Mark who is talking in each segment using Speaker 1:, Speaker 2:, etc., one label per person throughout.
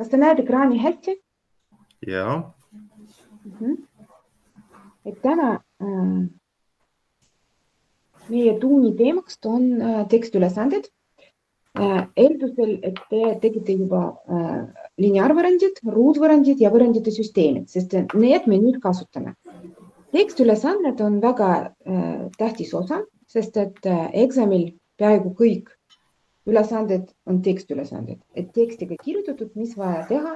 Speaker 1: Kas sa näed ekraani hästi?
Speaker 2: Jaa.
Speaker 1: Et täna meie tunni teemaks on tekstülesanded. Eeldusel, et te tegite juba lineaarvõrrandid, ruutvõrrandid ja võrrandite süsteemid, sest need me nüüd kasutame. Tekstülesanded on väga tähtis osa, sest et eksamil peaaegu kõik ülesanded on tekstülesanded, et tekstiga kirjutatud, mis vaja teha.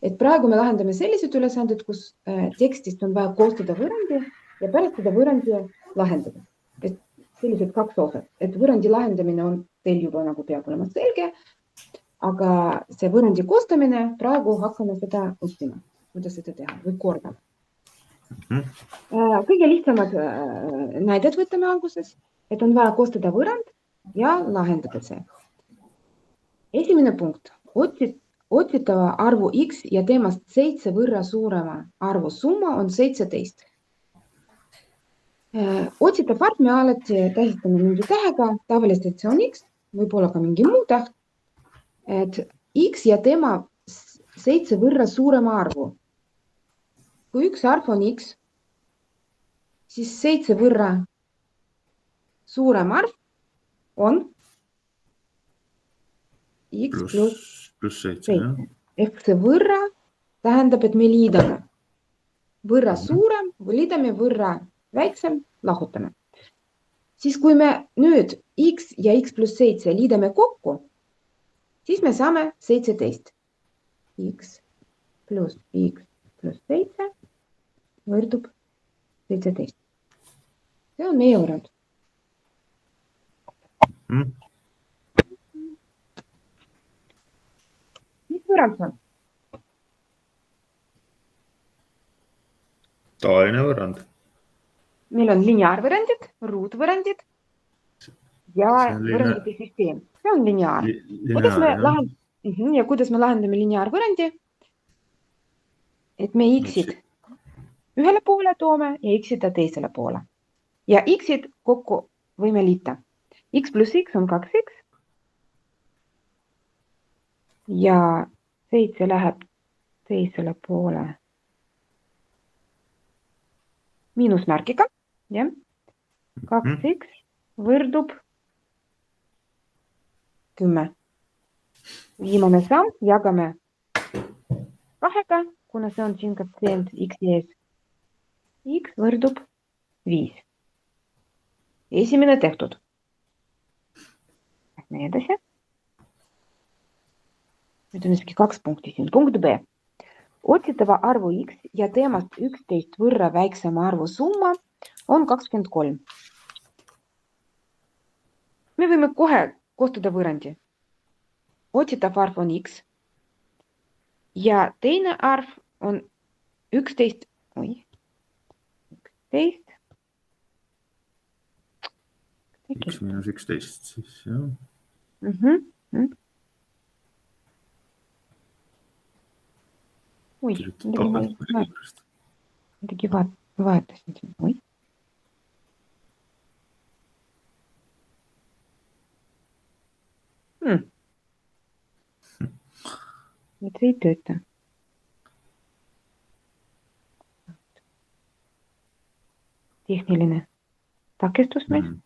Speaker 1: Et praegu me lahendame sellised ülesanded, kus tekstist on vaja koostada võrrandi ja pärast seda võrrandi lahendada. Et sellised kaks osad, et võrrandi lahendamine on teil juba nagu peab olema selge, aga see võrrandi koostamine praegu hakkame seda õppima, kuidas seda teha või kordama. Kõige lihtsamad näidet võtame alguses, et on vaja koostada võrrand ja lahendada see. Esimene punkt, otsitava arvu X ja temast 7 võrra suurema arvu summa on 17. Otsitav arv me alati tähistame mingi tähega, tavaliselt see on X, võib-olla ka mingi muu täht, et X ja tema 7 võrra suurema arvu. Kui üks arv on X, siis 7 võrra suurem arv on X pluss 7. Ehk see võrra tähendab, et me liidame. Võrra suurem, liidame võrra väiksem, lahutame. Siis kui me nüüd X ja X pluss 7 liidame kokku, siis me saame 17. X pluss 7 võrdub 17. See on meie võrrand. Mis võrrand on?
Speaker 2: Tavaline võrrand.
Speaker 1: Meil on lineaarvõrandid, ruutvõrandid ja võrrandite süsteem. See on lineaar. Kuidas me lahendame lineaarvõrandi? Et me X-id ühele poole toome ja X-id teisele poole. Ja X-id kokku võime liita. X pluss X on 2X. Ja 7 läheb teisele poole miinusmärgiga. Ja? 2X võrdub 10. Viimane samm jagame 2, kuna see on siin koefitsient X ees. X võrdub 5. Esimene tehtud. Lähme edasi. Nüüd on isegi 2 punkti siin. Punkt B. Otsitava arvu X ja temast 11 võrra väiksema arvu summa on 23. Me võime kohe koostada võrrandi. Otsitav arv on X ja teine arv on 11.
Speaker 2: X miinus 11 siis, jah.
Speaker 1: Midagi vaatasin. Nüüd see ei tööta. Tehniline takistus meil.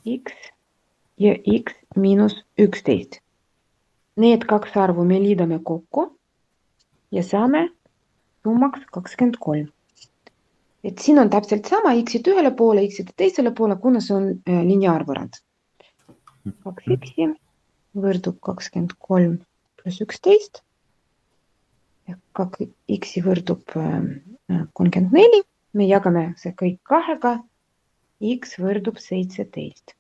Speaker 1: X ja X miinus 11. Need 2 arvu me liidame kokku ja saame summaks 23. Et siin on täpselt sama X-id ühele poole, X-id teisele poole, kuna see on lineaarvõrrand. 2X võrdub 23 pluss 11. X võrdub 34. Me jagame see kõik 2. X võrdub 17.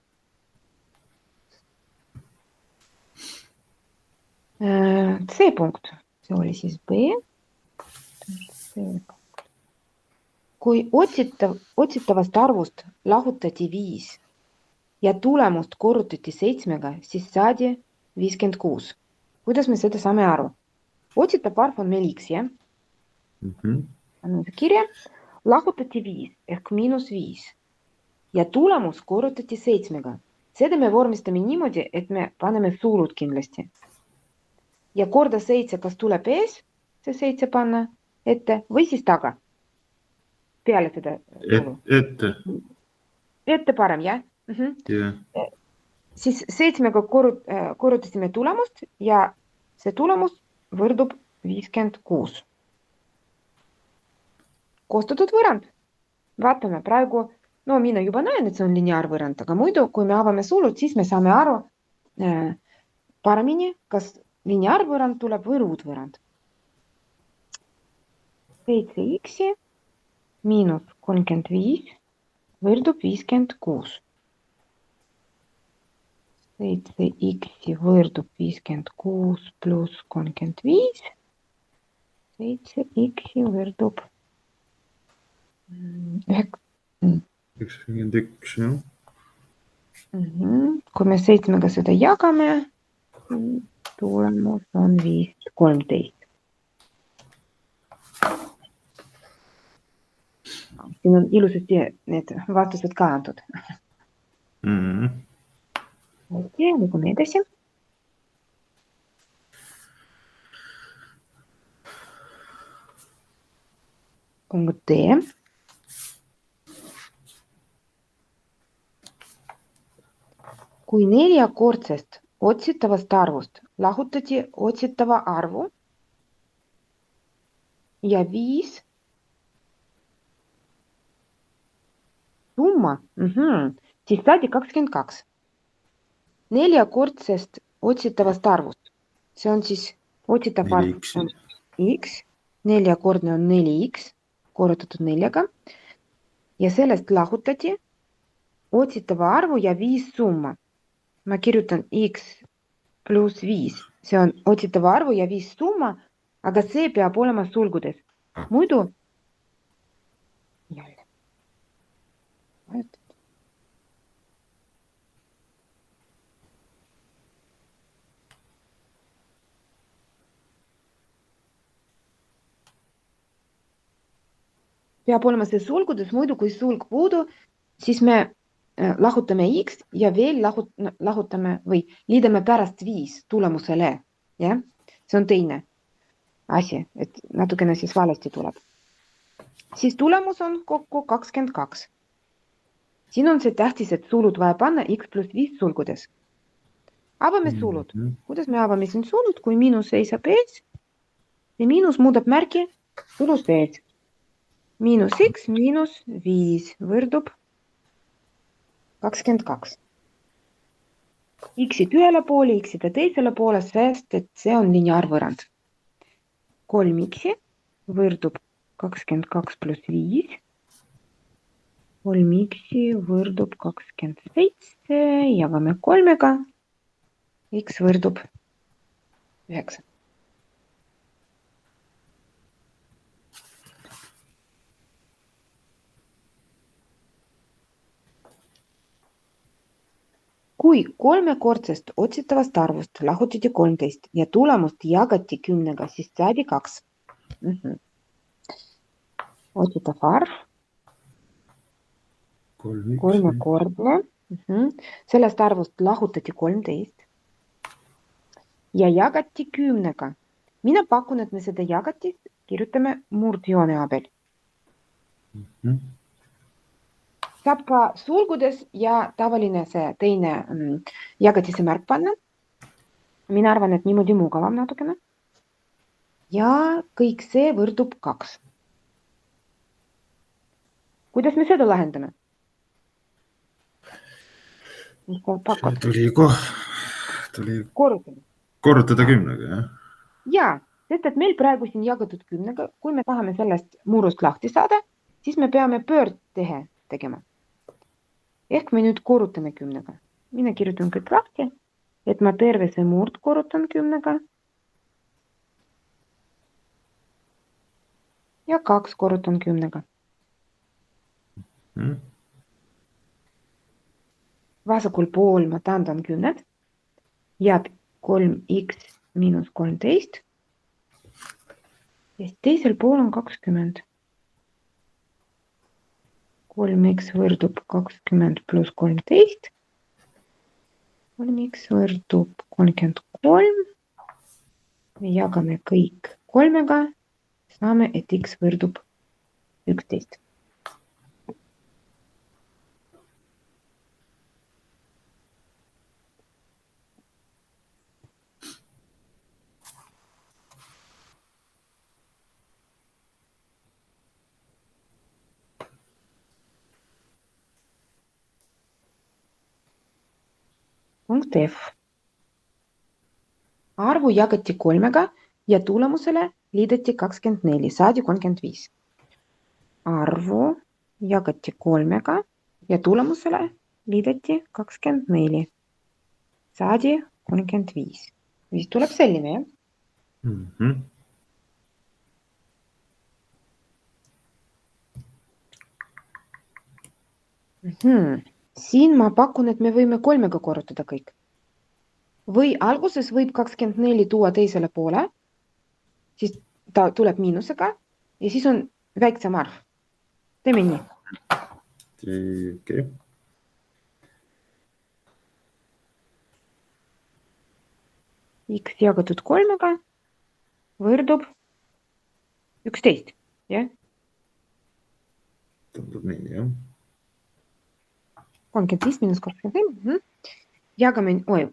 Speaker 1: C punkt. See oli siis B. Kui otsitavast arvust lahutati 5 ja tulemust korrutati 7, siis saadi 56. Kuidas me seda saame aru? Otsitav arv on meil X, jah? Annan see kirja. Lahutati 5 ehk miinus 5 ja tulemus korrutati 7. Seda me vormistame niimoodi, et me paneme suurud kindlasti. ja korda 7, kas tuleb ees see 7 panna ette või siis taga peale seda sulu.
Speaker 2: Ette.
Speaker 1: Ette parem, jah?
Speaker 2: Jah.
Speaker 1: Siis 7-ga korrutasime tulemust ja see tulemus võrdub 56. Koostatud võrrand. Vaatame praegu, no mina juba näen, et see on lineaarvõrrand, aga muidu, kui me avame sulud, siis me saame aru paremini, kas lineaarvõrrand tuleb või ruutvõrrand. 7x miinus 35 võrdub 56. 7x võrdub 56 pluss 35. 7x võrdub
Speaker 2: 91, jah.
Speaker 1: Kui me 7-ga seda jagame, tulemus on 13. Siin on ilusasti need vastused ka antud. Liigume edasi. Punkt D. Kui neljakordsest otsitavast arvust lahutati otsitava arvu ja 5 summa, siis saadi 22. Neljakordsest otsitavast arvust. See on siis otsitav arv on x, neljakordne on 4x, korrutatud 4-ga ja sellest lahutati otsitava arvu ja 5 summa. Ma kirjutan x pluss 5. See on otsitava arvu ja 5 summa, aga see peab olema sulgudes. Muidu jälle. Peab olema see sulgudes, muidu kui sulg puudu, siis me lahutame x ja veel lahutame või liidame pärast 5 tulemusele. Ja? See on teine asi, et natukene siis valesti tuleb. Siis tulemus on kokku 22. Siin on see tähtis, et sulud vaja panna x pluss 5 sulgudes. Avame sulud. Kuidas me avame siin sulud, kui miinus seisab ees? Ja miinus muudab märgi sulus ees. Miinus x miinus 5 võrdub 22. X-id ühele poole, X-id teisele poole, sest et see on lineaarvõrrand. 3x võrdub 22 pluss 5. 3x võrdub 27, jagame 3-ga. X võrdub 9. Kui kolmekordsest otsitavast arvust lahutati 13 ja tulemust jagati 10-ga, siis saadi 2. Otsitav arv. Kolmekordne. Sellest arvust lahutati 13 ja jagati 10-ga. Mina pakun, et me seda jagati, kirjutame murdjoone abel. Saab ka sulgudes ja tavaline see teine jagatise märk panna. Mina arvan, et niimoodi mugavam natukene. Ja kõik see võrdub 2. Kuidas me seda lahendame?
Speaker 2: Tuli korrutada 10-ga, jah?
Speaker 1: Jaa, sest et meil praegu siin jagatud 10-ga, kui me tahame sellest murust lahti saada, siis me peame pöördtehe tegema. Ehk me nüüd korrutame 10-ga. Mina kirjutan kõik lahti, et ma terve see murd korrutan 10-ga. Ja 2 korrutan 10-ga. Vasakul pool ma taandan 10. Jääb 3x miinus 13. Ja teisel pool on 20. 3x võrdub 20 pluss 13. 3x võrdub 33. me jagame kõik 3-ga, saame, et x võrdub 11. Punkt F. Arvu jagati 3-ga ja tulemusele liideti 24, saadi 35. Arvu jagati 3-ga ja tulemusele liideti 24, saadi 35. Siis tuleb selline, jah? Siin ma pakun, et me võime 3-ga korrutada kõik. Või alguses võib 24 tuua teisele poole, siis ta tuleb miinusega ja siis on väiksem arv. Teeme nii.
Speaker 2: Okay.
Speaker 1: X jagatud 3-ga võrdub 11, jah?
Speaker 2: Tundub nii, jah.
Speaker 1: 35 miinus 24.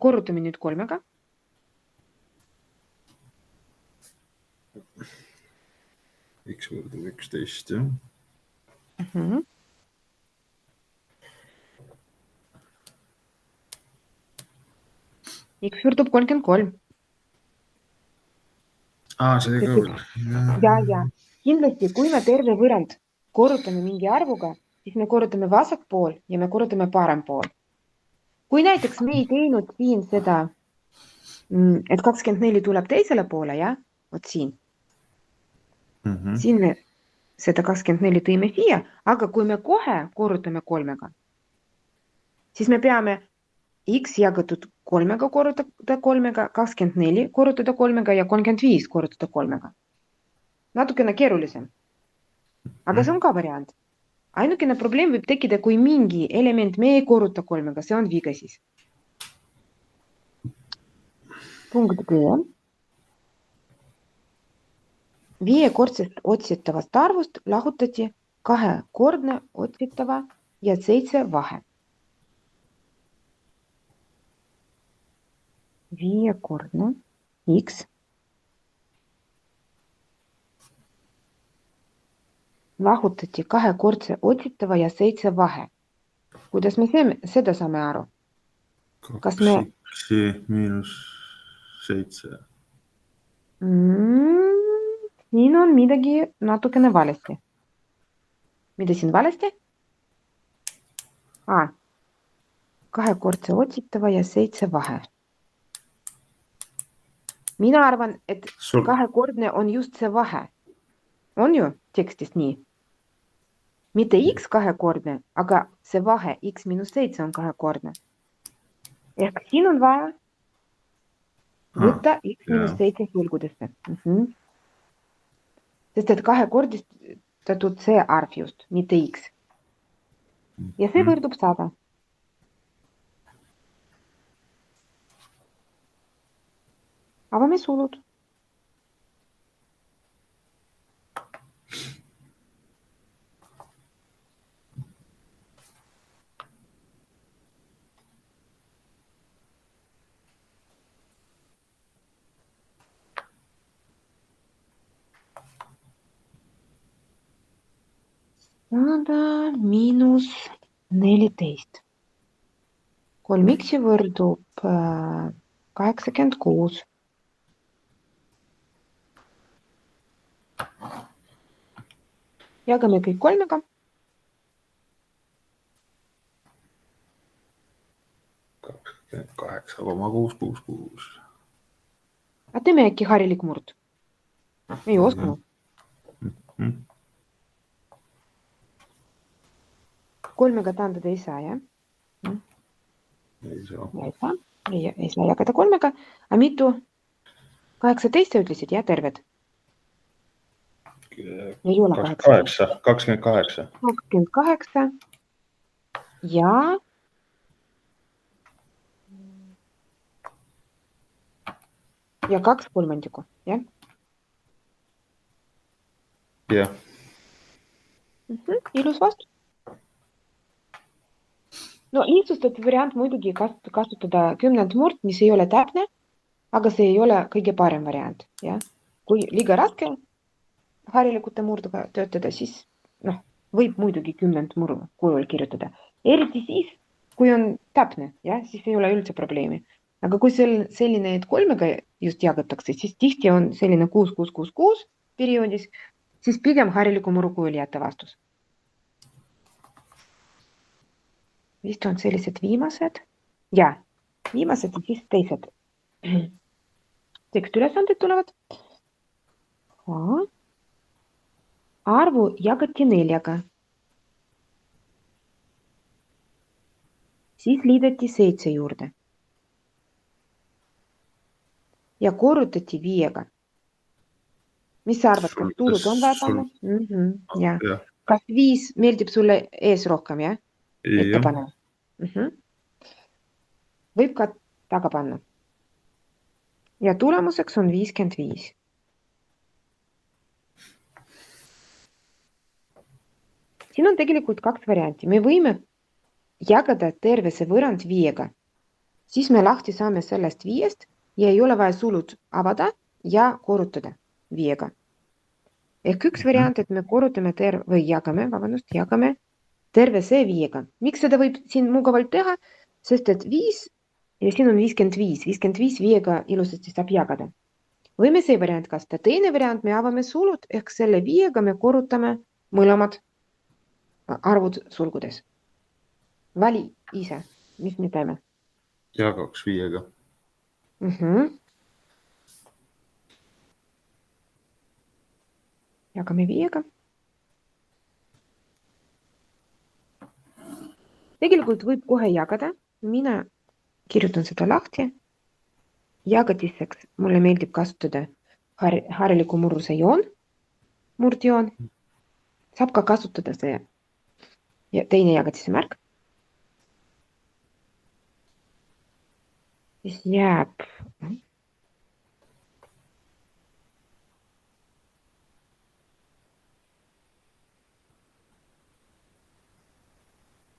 Speaker 1: Korrutame nüüd 3-ga.
Speaker 2: X võrdub 11, jah.
Speaker 1: X võrdub 33.
Speaker 2: See ka veel.
Speaker 1: Ja. Kindlasti, kui me terve võrrand korrutame mingi arvuga, siis me korrutame vasak pool ja me korrutame parem pool. Kui näiteks me ei teinud siin seda, et 24 tuleb teisele poole, ja? Vot siin. Siin me seda 24 tõime siia, aga kui me kohe korrutame 3-ga, siis me peame X jagatud 3-ga korrutada 3-ga, 24 korrutada 3-ga ja 35 korrutada 3-ga. Natukene keerulisem. Aga see on ka variant. Ainukene probleem võib tekkida, kui mingi element me ei korruta 3-ga, see on viga siis. Punkt G. 5-kordsest otsitavast arvust lahutati 2-kordne otsitava ja 7 vahe. 5-kordne X lahutati 2-kordse otsitava ja 7 vahe. Kuidas me seda saame aru?
Speaker 2: 2x miinus 7.
Speaker 1: Siin on midagi natukene valesti. Mida siin valesti? 2-kordse otsitava ja 7 vahe. Mina arvan, et 2-kordne on just see vahe. On ju tekstis nii? Mitte X 2-kordne, aga see vahe X miinus 7 on 2-kordne. Ehk siin on vaja võtta X miinus 7 sulgudesse. Sest et 2-kordistatud see arv just, mitte X. Ja see võrdub 100. Avame sulud. Sada miinus 14. 3x võrdub 86. Jagame kõik 3-ga.
Speaker 2: 28,666.
Speaker 1: A teeme äkki harilik murd. Ei oskanud. 3-ga taandada ei saa, jah?
Speaker 2: Ei saa.
Speaker 1: Ei saa jagada 3-ga. A mitu? 18 ütlesid, jah, terved? Ei ole
Speaker 2: 28. 28.
Speaker 1: 28. Ja ja 2/3, jah?
Speaker 2: jah.
Speaker 1: Ilus vastus. No lihtsustatud variant muidugi kasutada 10 murd, mis ei ole täpne, aga see ei ole kõige parem variant, jah? Kui liiga raske harilikute murduga töötada, siis võib muidugi 10 murdu kujul kirjutada. Eriti siis, kui on täpne, jah, siis ei ole üldse probleemi. Aga kui selline, et 3-ga just jagatakse, siis tihti on selline 6, 6, 6, 6 perioodis, siis pigem hariliku muru kujul jätta vastus. Vist on sellised viimased ja viimased ja siis teised tekstiülesanded tulevad. Arvu jagati 4-ga. Siis liideti 7 juurde. Ja korrutati 5-ga. Mis sa arvad, kas tulud on vaja panna? Ja. Kas 5 meeldib sulle ees rohkem, jah? Ette panna. Võib ka taga panna. Ja tulemuseks on 55. Siin on tegelikult 2 varianti. Me võime jagada terve see võrrand 5-ga. Siis me lahti saame sellest 5-st ja ei ole vaja sulud avada ja korrutada 5-ga. Ehk üks variant, et me korrutame jagame terve see 5-ga. Miks seda võib siin mugavalt teha? Sest et 5 ja siin on 55. 55 5-ga ilusasti saab jagada. Võime see variant kasutada. Teine variant, me avame sulud, ehk selle 5-ga me korrutame mõlemad arvud sulgudes. Vali ise, mis me teeme?
Speaker 2: Jagaks 5-ga.
Speaker 1: Jagame 5-ga. Tegelikult võib kohe jagada. Mina kirjutan seda lahti. Jagatiseks mulle meeldib kasutada hariliku murruse joon, murdjoon. Saab ka kasutada see teine jagatise märk. Siis jääb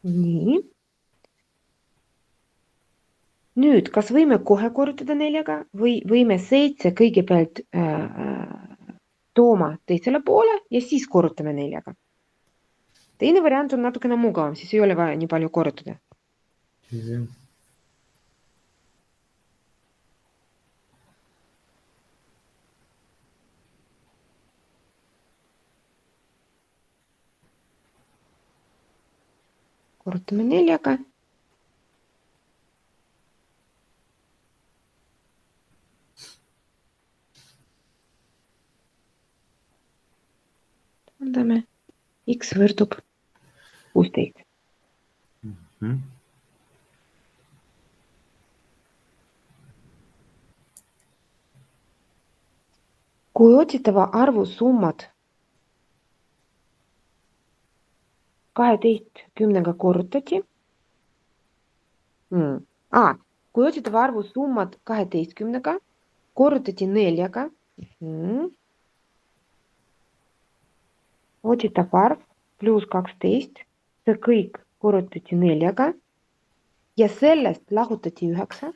Speaker 1: nii. Nüüd, kas võime kohe korrutada 4-ga või võime 7 kõigepealt tooma teisele poole ja siis korrutame 4-ga? Teine variant on natukene mugavam, siis ei ole vaja nii palju korrutada. Korrutame 4-ga. Tähendame, x võrdub 16. Kui otsitava arvu summad 12 10-ga korrutati. Kui otsitava arvu summad 12-ga korrutati 4-ga. Otsitav arv pluss 12, see kõik korrutati 4-ga ja sellest lahutati 9,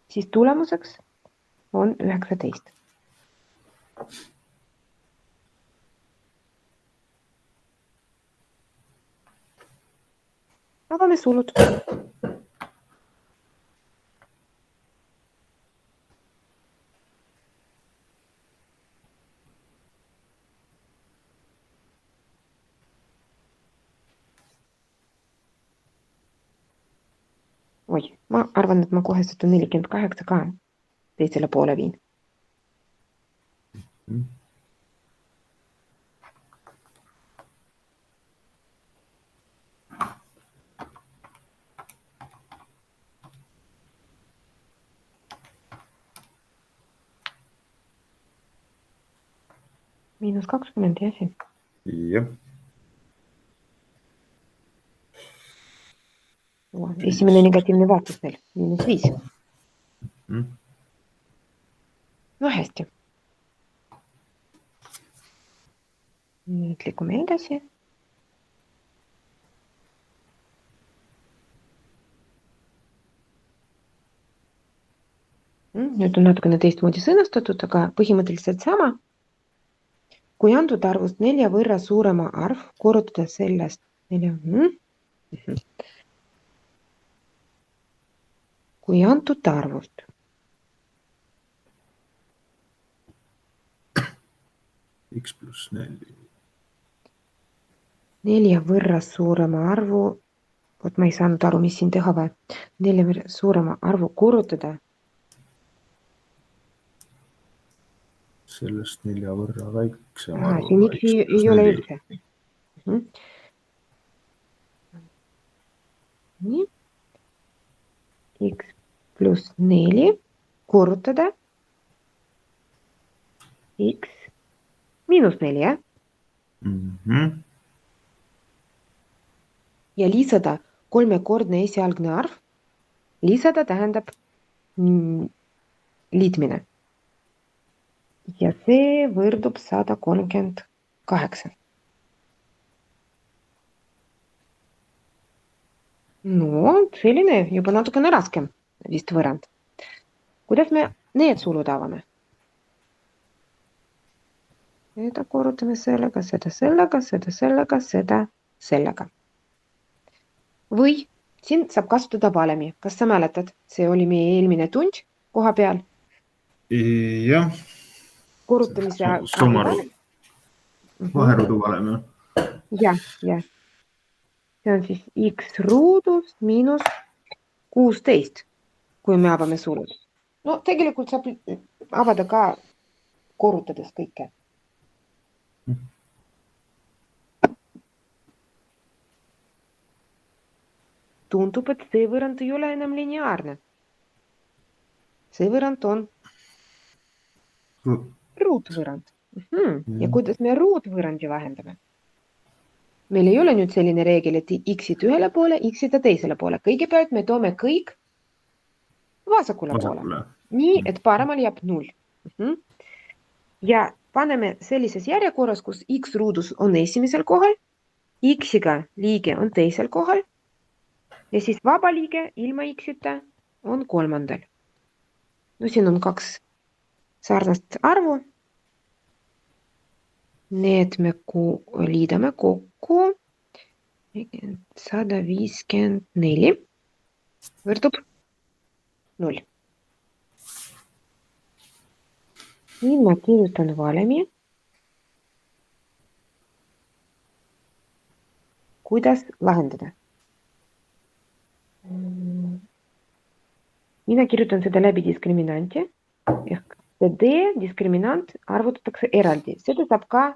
Speaker 1: siis tulemuseks on 19. Avame sulud. Oi, ma arvan, et ma kohe seda 48 ka teisele poole viin. -20 jah siin.
Speaker 2: Jah.
Speaker 1: Esimene negatiivne vastus veel, -5. No hästi. Nüüd liigume edasi. Nüüd on natukene teistmoodi sõnastatud, aga põhimõtteliselt sama. Kui antud arvust 4 võrra suurema arv korrutada sellest 4. Kui antud arvust
Speaker 2: X pluss 4.
Speaker 1: 4 võrra suurema arvu, ma ei saanud aru, mis siin teha või, 4 võrra suurema arvu korrutada.
Speaker 2: Sellest 4 võrra väiksem
Speaker 1: Aha,
Speaker 2: arvu.
Speaker 1: siin X ei ole üldse. Nii. X pluss 4 korrutada X miinus 4, jah? Ja lisada 3-kordne esialgne arv. Lisada tähendab liitmine. Ja see võrdub 138. No, selline juba natukene raskem vist võrrand. Kuidas me need sulud avame? Seda korrutame sellega, seda sellega, seda sellega, seda sellega. Või siin saab kasutada valemi. Kas sa mäletad? See oli meie eelmine tund koha peal.
Speaker 2: Jah.
Speaker 1: Korrutamise
Speaker 2: Summaru. Vaheruudu valem.
Speaker 1: Jah. See on siis X ruudus miinus 16, kui me avame sulud. No tegelikult saab avada ka korrutades kõike. Tundub, et see võrrand ei ole enam lineaarne. See võrrand on ruutvõrrand. Ja kuidas me ruutvõrrandi vahendame? Meil ei ole nüüd selline reegel, et X-id ühele poole, X-id teisele poole. Kõigepealt me toome kõik vasakule poole. Nii, et paremal jääb 0. Ja paneme sellises järjekorras, kus X ruudus on esimesel kohal, X-iga liige on teisel kohal ja siis vaba liige ilma X-ita on 3. No siin on 2 sarnast arvu. Need me liidame kokku 154 võrdub 0. Nüüd ma kirjutan valemi. Kuidas lahendada? Mina kirjutan seda läbi diskriminanti. Ehk see D diskriminant arvutatakse eraldi. Seda saab ka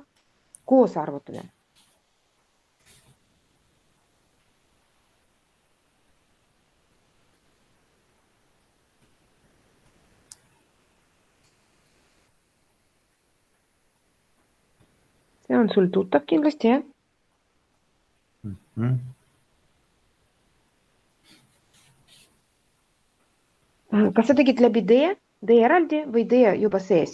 Speaker 1: koos arvutada. See on sul tuttav kindlasti, jah? Kas sa tegid läbi D eraldi või D juba sees?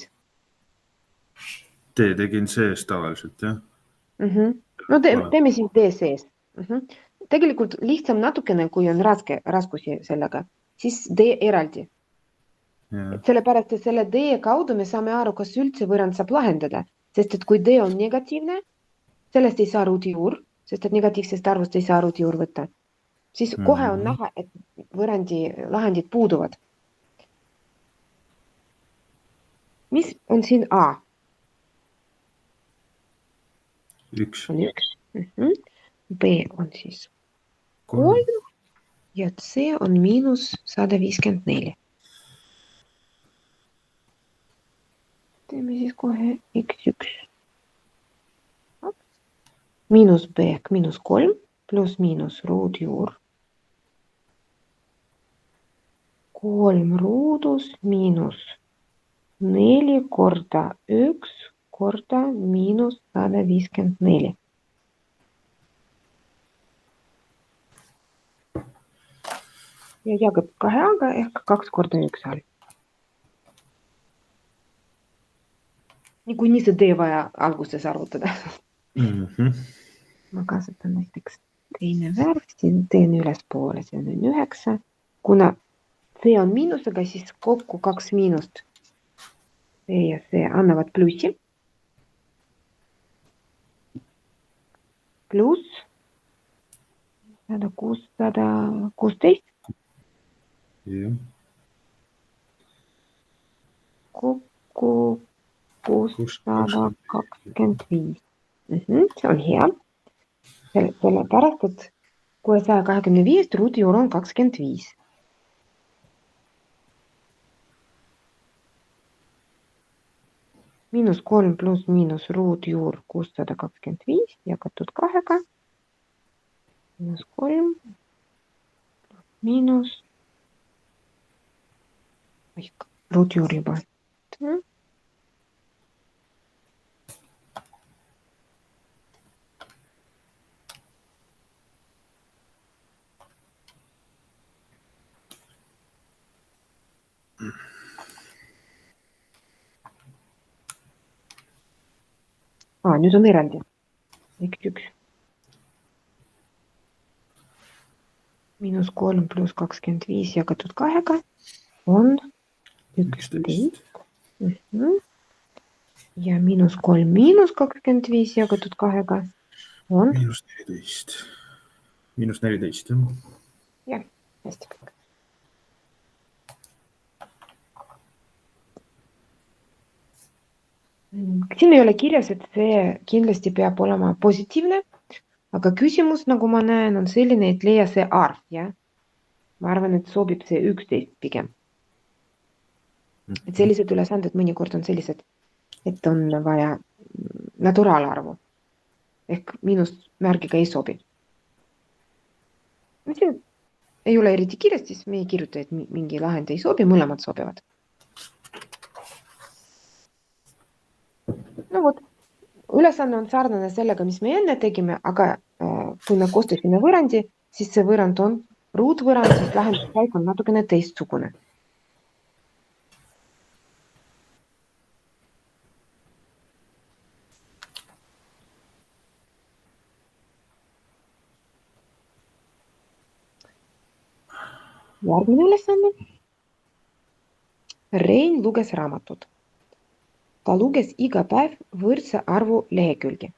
Speaker 2: D tegin sees tavaliselt, jah.
Speaker 1: No teeme siis D sees. Tegelikult lihtsam natukene, kui on raskusi sellega, siis D eraldi. Sellepärast, et selle D kaudu me saame aru, kas üldse võrrand saab lahendada, sest et kui D on negatiivne, sellest ei saa ruutjuur, sest et negatiivsest arvust ei saa ruutjuur võtta, siis kohe on näha, et võrrandi lahendid puuduvad. Mis on siin A?
Speaker 2: 1.
Speaker 1: On 1. B on siis 3 ja C on miinus 154. Teeme siis kohe X1. Miinus B ehk miinus 3 pluss miinus ruutjuur. 3 ruudus miinus 4 korda 1 korda miinus 154. Ja jagab 2-ga ehk 2 korda 1 all. Niikuinii see tee vaja alguses arvutada. Ma kasutan näiteks teine värv, siin teen ülespoole, see on 9. Kuna see on miinusega, siis kokku 2 miinust. See ja see annavad plussi. Pluss 616.
Speaker 2: Jah.
Speaker 1: Kokku 625. See on hea. Sellepärast, et 625 ruutjuur on 25. -3 pluss miinus ruutjuur 625 jagatud 2. -3 miinus ruutjuur juba. Nüüd on eraldi. X1. -3 pluss 25 jagatud 2 on 11. Ja -3 miinus 25 jagatud 2 on
Speaker 2: -14. -14, jah.
Speaker 1: Jah, hästi. Siin ei ole kirjas, et see kindlasti peab olema positiivne, aga küsimus, nagu ma näen, on selline, et leia see arv, jah? Ma arvan, et sobib see 11 pigem. Et sellised ülesanded mõnikord on sellised, et on vaja naturaalarvu. Ehk miinusmärgiga ei sobi. Siin ei ole eriti kirjas, siis me ei kirjuta, et mingi lahend ei sobi, mõlemad sobivad. No vot, ülesanne on sarnane sellega, mis me enne tegime, aga kui me koostasime võrrandi, siis see võrrand on ruutvõrrand, siis lahenduskäik on natukene teistsugune. Järgmine ülesanne. Rein luges raamatut. Ta luges iga päev võrdse arvu lehekülgi.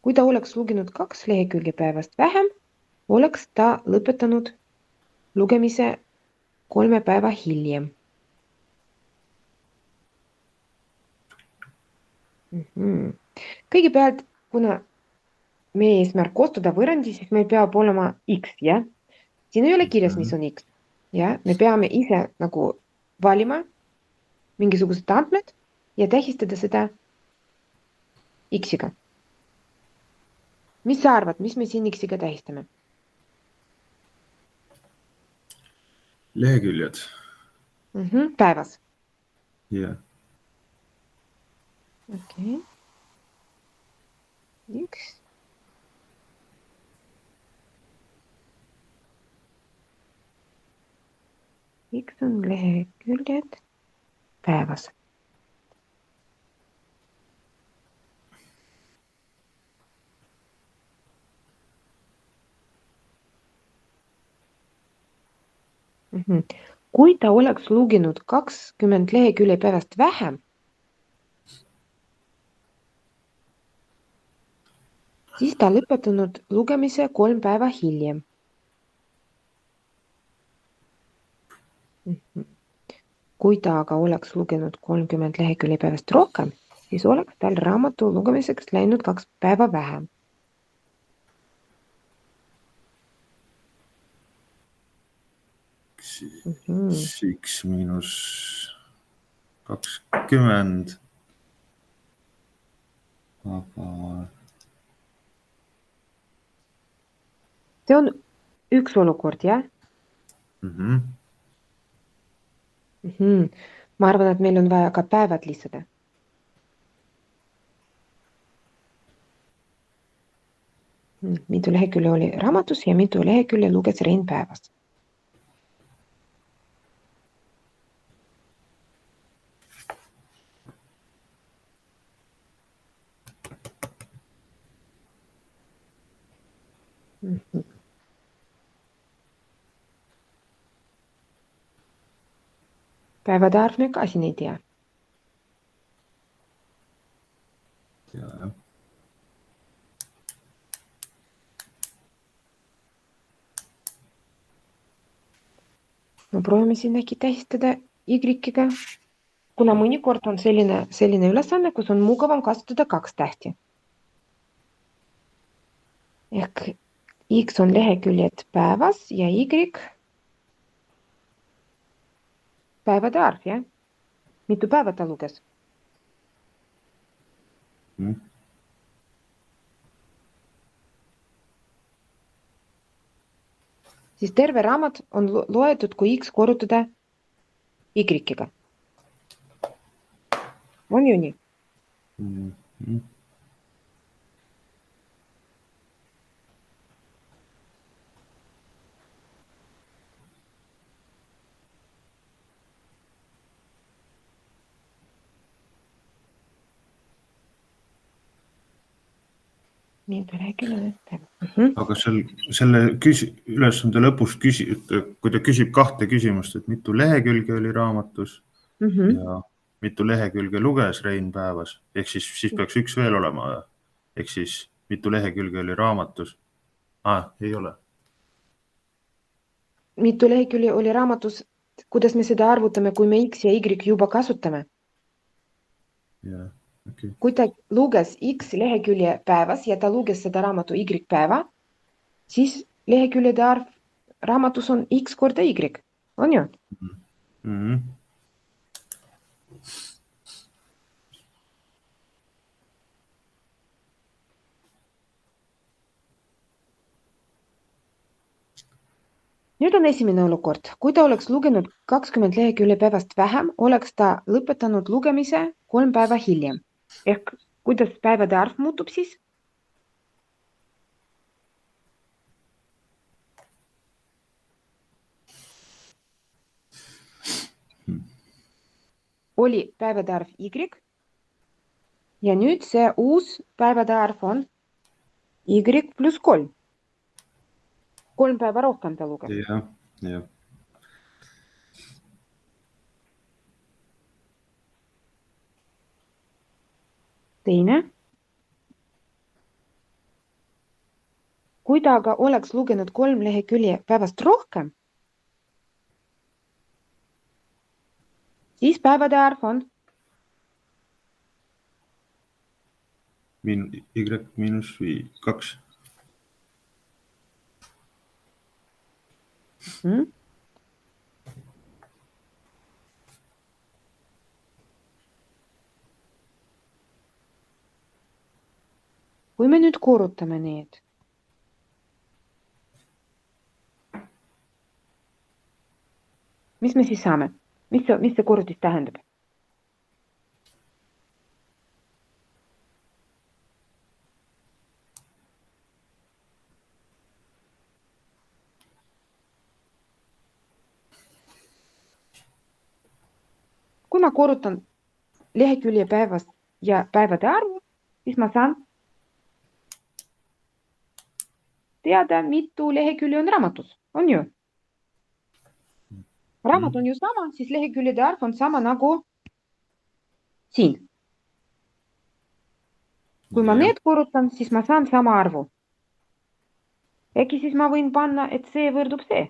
Speaker 1: Kui ta oleks lugenud 2 lehekülge päevast vähem, oleks ta lõpetanud lugemise 3 päeva hiljem. Kõigepealt, kuna meie eesmärk koostada võrrandi, siis meil peab olema X, jah? Siin ei ole kirjas, mis on X. Ja? Me peame ise nagu valima mingisugused andmed ja tähistada seda X-iga. Mis sa arvad, mis me siin X-iga tähistame?
Speaker 2: Leheküljed.
Speaker 1: Päevas.
Speaker 2: Jah.
Speaker 1: Okei. X. X on leheküljed päevas. Kui ta oleks lugenud 20 lehekülje päevast vähem, siis ta lõpetanud lugemise 3 päeva hiljem. Kui ta aga oleks lugenud 30 lehekülje päevast rohkem, siis oleks tal raamatu lugemiseks läinud 2 päeva vähem.
Speaker 2: X miinus 20. Aga...
Speaker 1: See on üks olukord, jah? Ma arvan, et meil on vaja ka päevad lisada. Mitu lehekülje oli raamatus ja mitu lehekülje luges Rein päevas. Päevade arv me ka siin ei tea.
Speaker 2: Ja.
Speaker 1: No proovime siin äkki tähistada Y-iga, kuna mõnikord on selline ülesanne, kus on mugavam kasutada 2 tähti. Ehk X on leheküljed päevas ja Y päevade arv, jah? Mitu päeva ta luges? Siis terve raamat on loetud, kui X korrutada Y-iga. On ju nii?
Speaker 2: Aga selle ülesande lõpus kui ta küsib 2 küsimust, et mitu lehekülge oli raamatus ja mitu lehekülge luges Rein päevas, ehk siis peaks 1 veel olema, ehk siis mitu lehekülge oli raamatus. Ei ole.
Speaker 1: Mitu lehekülge oli raamatus, kuidas me seda arvutame, kui me X ja Y juba kasutame?
Speaker 2: Jah. Okay.
Speaker 1: Kui ta luges X lehekülje päevas ja ta luges seda raamatu Y päeva, siis leheküljede arv raamatus on X korda Y. On ju? Nüüd on esimene olukord. Kui ta oleks lugenud 20 lehekülje päevast vähem, oleks ta lõpetanud lugemise 3 päeva hiljem. Ehk kuidas päevade arv muutub siis? Oli päevade arv Y ja nüüd see uus päevade arv on Y plus 3. 3 päeva rohkem ta luges.
Speaker 2: Jah.
Speaker 1: Teine. Kui ta aga oleks lugenud 3 lehekülje päevast rohkem, siis päevade arv on
Speaker 2: Y miinus 2.
Speaker 1: Kui me nüüd korrutame need, mis me siis saame? Mis see korrutis tähendab? Kui ma korrutan lehekülje päevast ja päevade arvu, siis ma saan teada, mitu lehekülje on raamatus. On ju? Raamat on ju sama, siis leheküljede arv on sama nagu siin. Kui ma need korrutan, siis ma saan sama arvu. Äkki siis ma võin panna, et see võrdub see.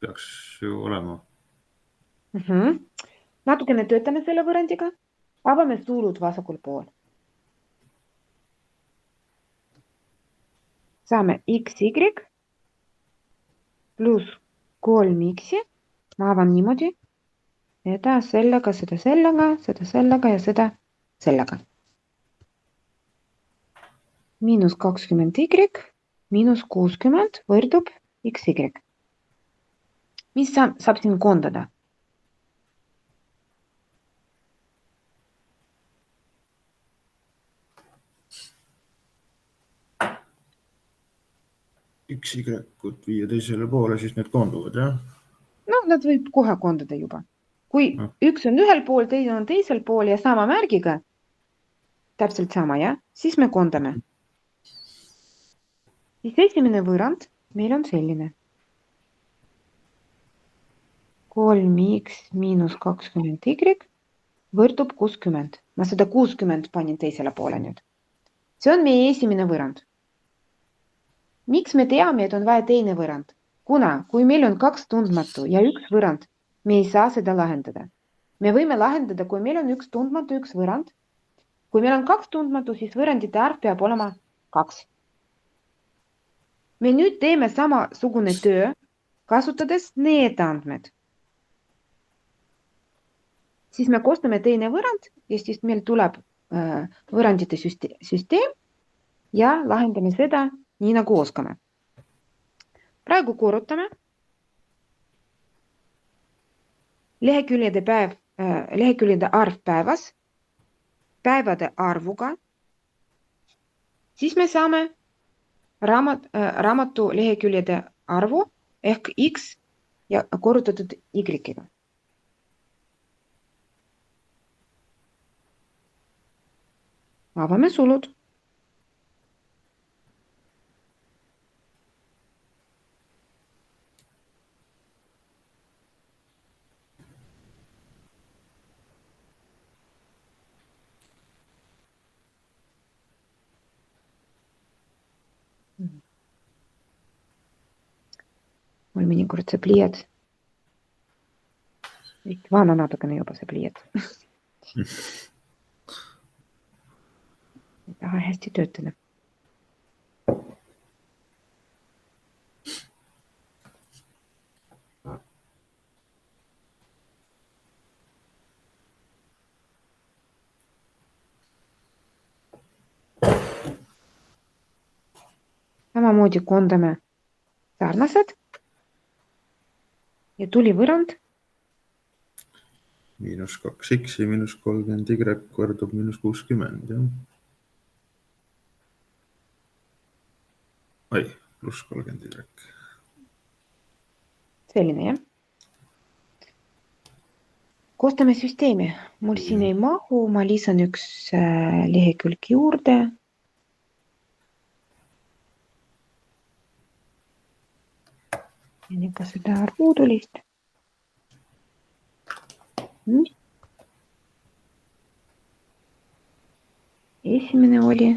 Speaker 2: Peaks ju olema.
Speaker 1: Natukene töötame selle võrrandiga. Avame sulud vasakul pool. Saame XY plus 3X. Ma avan niimoodi. Seda sellega, seda sellega, seda sellega ja seda sellega. Miinus 20Y miinus 60 võrdub XY. Mis saab siin koondada?
Speaker 2: XY-kut viia teisele poole, siis need koonduvad, jah?
Speaker 1: No, nad võib kohe koondada juba. Kui üks on ühel pool, teine on teisel pool ja sama märgiga, täpselt sama, jah? Siis me koondame. Siis esimene võrrand meil on selline. 3x miinus 20y võrdub 60. Ma seda 60 panin teisele poole nüüd. See on meie esimene võrrand. Miks me teame, et on vaja teine võrrand? Kuna, kui meil on 2 tundmatu ja 1 võrrand, me ei saa seda lahendada. Me võime lahendada, kui meil on 1 tundmatu, 1 võrrand. Kui meil on 2 tundmatu, siis võrrandite arv peab olema 2. Me nüüd teeme samasugune töö, kasutades need andmed. Siis me koostame teine võrrand ja siis meil tuleb võrrandite süsteem ja lahendame seda nii nagu oskame. Praegu korrutame leheküljede arv päevas päevade arvuga. Siis me saame raamatu leheküljede arvu ehk x ja korrutatud y-ga. Avame sulud. Mul mõnikord see pliiat. Vana natukene juba see pliiat. Ei taha hästi töötada. Samamoodi koondame sarnased ja tuli võrrand.
Speaker 2: Miinus 2x ja miinus 30y võrdub miinus 60, jah. Oi, pluss 30y.
Speaker 1: Selline, jah. Koostame süsteemi. Mul siin ei mahu, ma lisan 1 lehekülg juurde. Ja nüüd ka seda puudulist. Esimene oli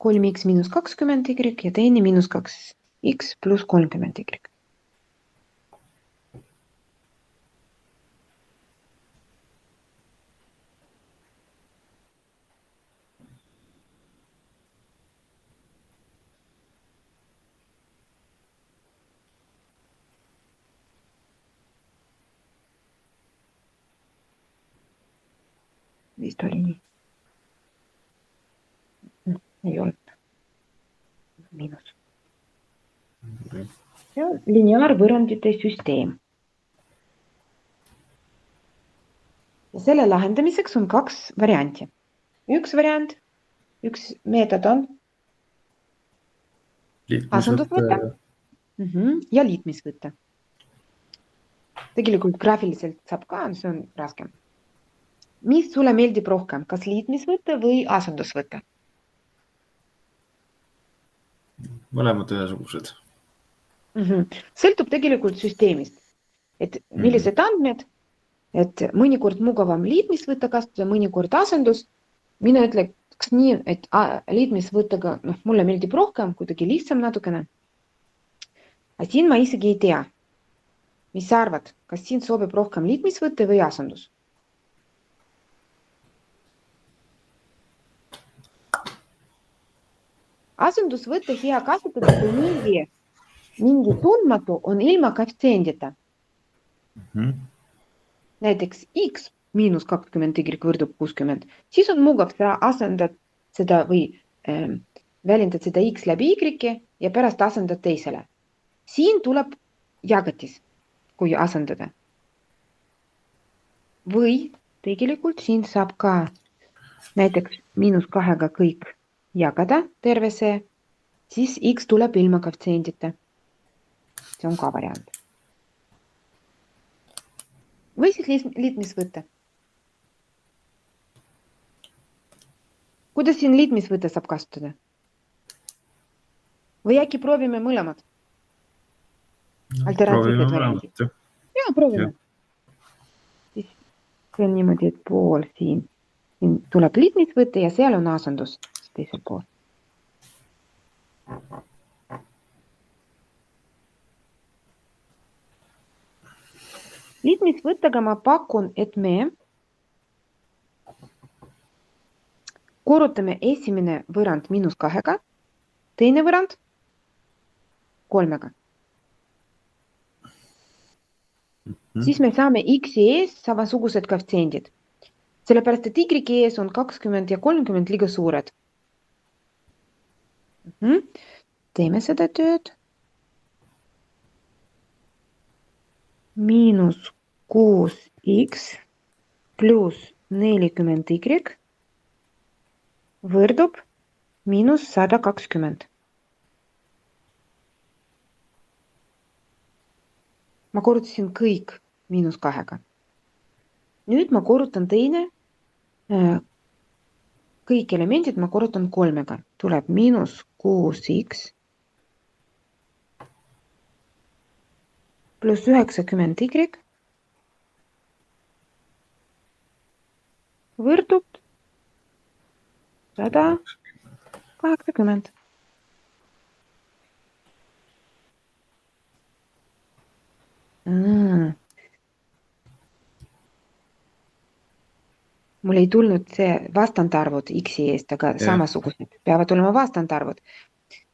Speaker 1: 3x miinus 20y ja teine miinus 2x pluss 30y. Vist oli nii. Ei olnud. Miinus. See on lineaarvõrrandite süsteem. Ja selle lahendamiseks on 2 varianti. Üks variant, üks meetod on asendusvõte ja liitmisvõte. Tegelikult graafiliselt saab ka, see on raskem. Mis sulle meeldib rohkem, kas liitmisvõte või asendusvõte?
Speaker 2: Mõlemad ühesugused.
Speaker 1: Sõltub tegelikult süsteemist, et millised andmed, et mõnikord mugavam liitmisvõtte kasutada, mõnikord asendus. Mina ütleks nii, et liitmisvõttega mulle meeldib rohkem, kuidagi lihtsam natukene. Aga siin ma isegi ei tea, mis sa arvad, kas siin sobib rohkem liitmisvõtte või asendus? Asendusvõtte hea kasutada, kui mingi tundmatu on ilma koefitsiendita. Näiteks x miinus 20y võrdub 60. Siis on mugav, sa asendad seda või väljendad seda x läbi y ja pärast asendad teisele. Siin tuleb jagatis, kui asendada. Või tegelikult siin saab ka näiteks miinus 2-ga kõik jagada terve see, siis x tuleb ilma koefitsiendita. See on ka variant. Või siis liitmisvõte. Kuidas siin liitmisvõte saab kasutada? Või äkki proovime mõlemad? Alternatiivsed variandid. Jaa, proovime. Siis see on niimoodi, et pool siin tuleb liitmisvõte ja seal on asendus teisel pool. Liitmisvõttega ma pakun, et me korrutame esimene võrrand -2, teine võrrand 3. Siis me saame x-i ees samasugused koefitsiendid. Sellepärast, et y ees on 20 ja 30 liiga suured. Teeme seda tööd. -6x pluss 40y võrdub -120. Ma korrutasin kõik -2. Nüüd ma korrutan teine, kõik elemendid ma korrutan 3. Tuleb -6x pluss 90y võrdub 180. Mul ei tulnud see vastandarvud x-i eest, aga samasugused. Peavad olema vastandarvud.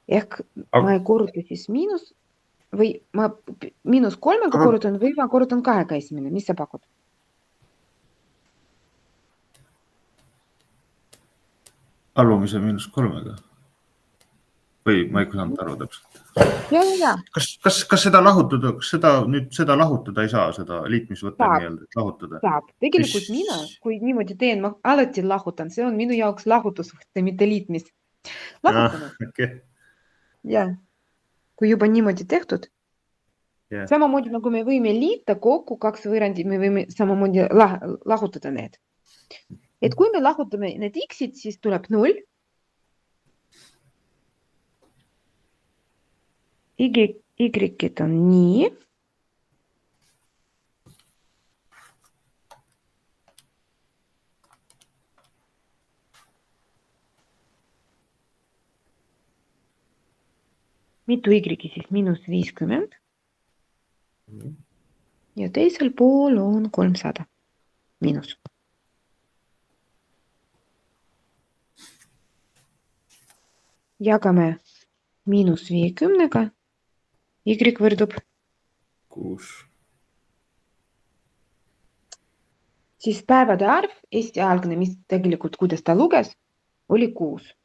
Speaker 1: Ehk ma ei korruta siis miinus või ma -3 korrutan või ma korrutan 2 esimene. Mis sa pakud?
Speaker 2: Allumise -3. Või ma ei saanud aru täpselt.
Speaker 1: Ja.
Speaker 2: Kas seda lahutada ei saa, seda liitmisvõtte nii-öelda lahutada?
Speaker 1: Saab. Tegelikult mina, kui niimoodi teen, ma alati lahutan. See on minu jaoks lahutusvõtte, mitte liitmis. Lahutame. Ja. Kui juba niimoodi tehtud. Samamoodi nagu me võime liita kokku 2 võrrandit, me võime samamoodi lahutada need. Et kui me lahutame need x-id, siis tuleb 0. Y-id on nii. Mitu y-i siis -50. Ja teisel pool on 300 miinus. Jagame -50. Y võrdub
Speaker 2: 6.
Speaker 1: Siis päevade arv, esialgne, mis tegelikult, kuidas ta luges, oli 6.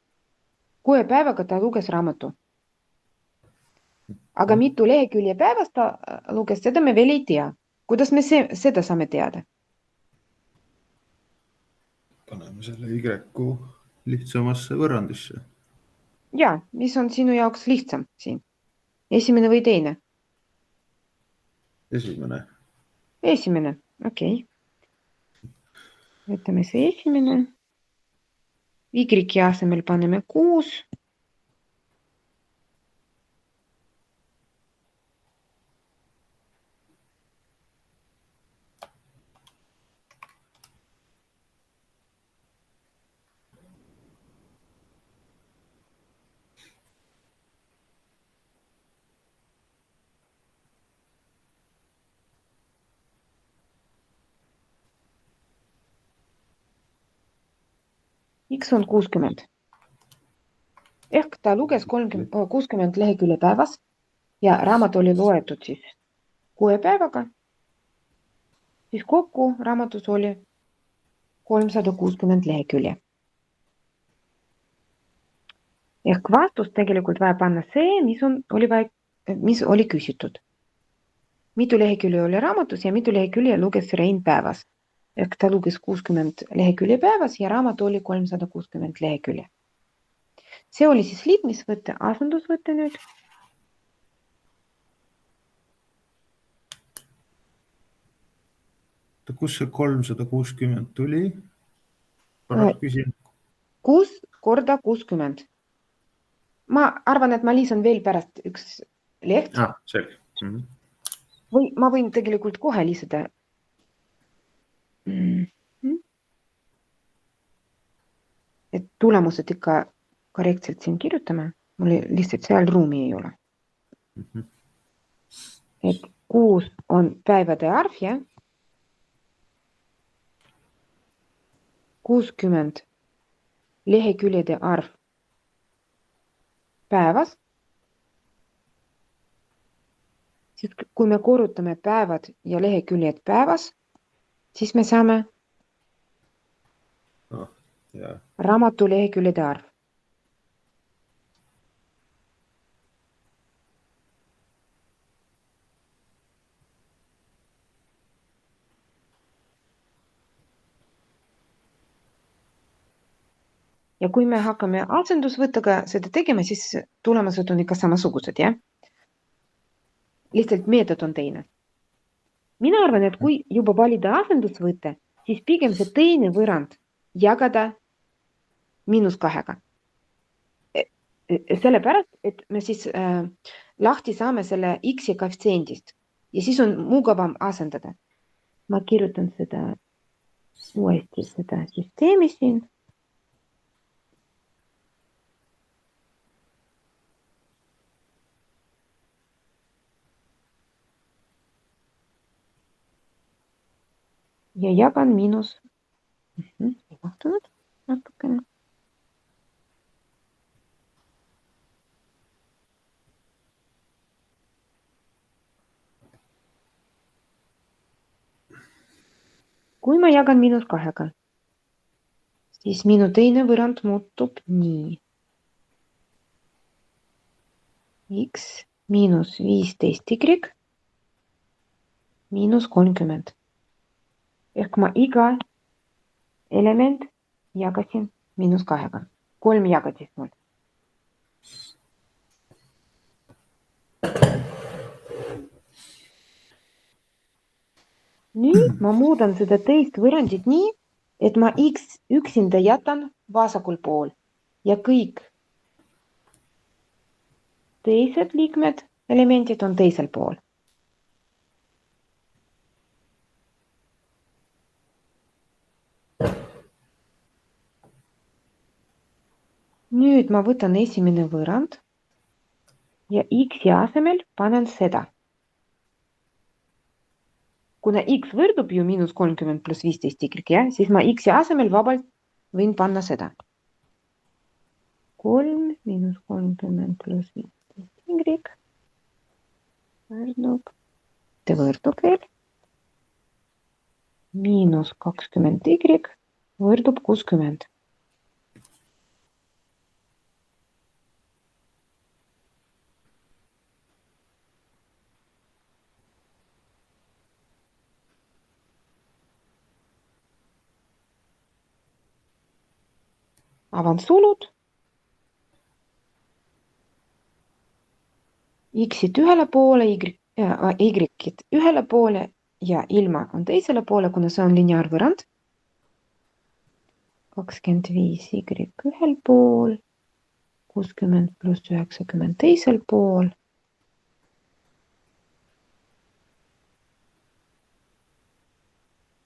Speaker 1: 6 päevaga ta luges raamatu. Aga mitu lehekülje päevast ta luges, seda me veel ei tea. Kuidas me seda saame teada?
Speaker 2: Paneme selle Y lihtsamasse võrrandisse.
Speaker 1: Ja, mis on sinu jaoks lihtsam siin? Esimene või teine? Esimene, okei. Võtame see esimene. Y asemel paneme 6. X on 60. Ehk ta luges 60 lehekülje päevas ja raamat oli loetud siis 6 päevaga. Siis kokku raamatus oli 360 lehekülje. Ehk vastus tegelikult vaja panna see, mis oli küsitud. Mitu lehekülje oli raamatus ja mitu lehekülje luges Rein päevas. Ehk ta luges 60 lehekülje päevas ja raamat oli 360 lehekülje. See oli siis liitmisvõte, asendusvõte nüüd.
Speaker 2: Kus see 360 tuli?
Speaker 1: 6 korda 60. Ma arvan, et ma lisan veel pärast üks leht
Speaker 2: Selge.
Speaker 1: või ma võin tegelikult kohe lisada. Et tulemused ikka korrektselt siin kirjutame. Mul lihtsalt seal ruumi ei ole. Et 6 on päevade arv, ja 60 leheküljede arv päevas. Siis kui me korrutame päevad ja leheküljed päevas, siis me saame raamatu leheküljede arv. Ja kui me hakkame asendusvõttega seda tegema, siis tulemused on ikka samasugused, ja? Lihtsalt meetod on teine. Mina arvan, et kui juba valida asendusvõte, siis pigem see teine võrrand jagada -2. Sellepärast, et me siis lahti saame selle x koefitsiendist ja siis on mugavam asendada. Ma kirjutan seda uuesti seda süsteemi siin. Ja jagan miinus. Ei mahtunud natukene. Kui ma jagan -2, siis minu teine võrrand muutub nii. X miinus 15y miinus 30. Ehk ma iga element jagasin -2. 3 jagadis mul. Nüüd ma muudan seda teist võrrandit nii, et ma X üksinda jätan vasakul pool ja kõik teised liikmed, elemendid on teisel pool. Nüüd ma võtan esimene võrrand ja X asemel panen seda. Kuna X võrdub ju -30 pluss 15y, ja, siis ma X asemel vabalt võin panna seda. 3 miinus 30 pluss 15y võrdub veel. Miinus 20y võrdub 60. Avan sulud. X-id ühele poole, Y-id ühele poole ja ilma on teisele poole, kuna see on lineaarvõrrand. 25y ühel pool, 60 pluss 90 teisel pool.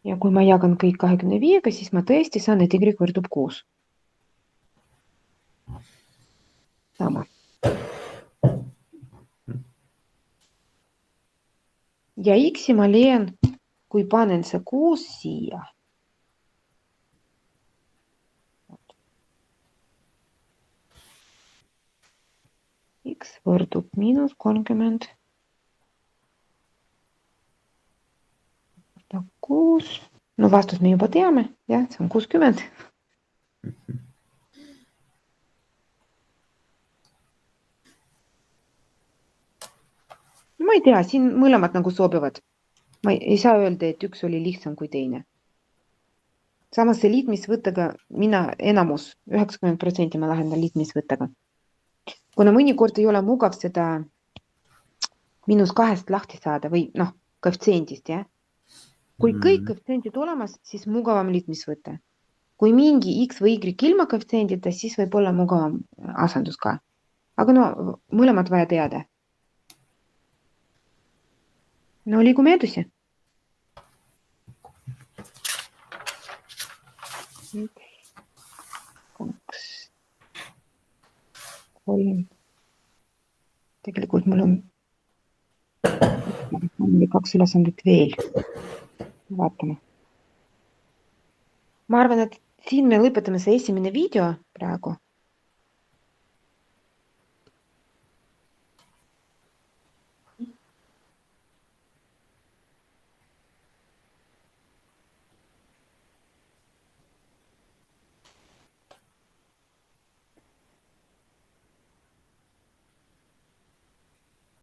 Speaker 1: Ja kui ma jagan kõik 25-ga, siis ma tõesti saan, et Y võrdub 6. Sama. Ja X-i ma leian, kui panen see 6 siia. X võrdub -30. 6. No vastus me juba teame, jah, see on 60. Ma ei tea, siin mõlemad nagu sobivad. Ma ei saa öelda, et üks oli lihtsam kui teine. Samas see liitmisvõttega mina enamus, 90% ma lahendan liitmisvõttega. Kuna mõnikord ei ole mugav seda -2 lahti saada või koefitsiendist, jah. Kui kõik koefitsiendid olemas, siis mugavam liitmisvõte. kui mingi X või Y ilma koefitsiendita, siis võib olla mu ka asendus ka. Aga no mõlemad vaja teada. No liigume edasi. 1, 2, 3. Tegelikult mul on 2 ülesandet veel. Vaatame. Ma arvan, et siin me lõpetame see esimene video praegu.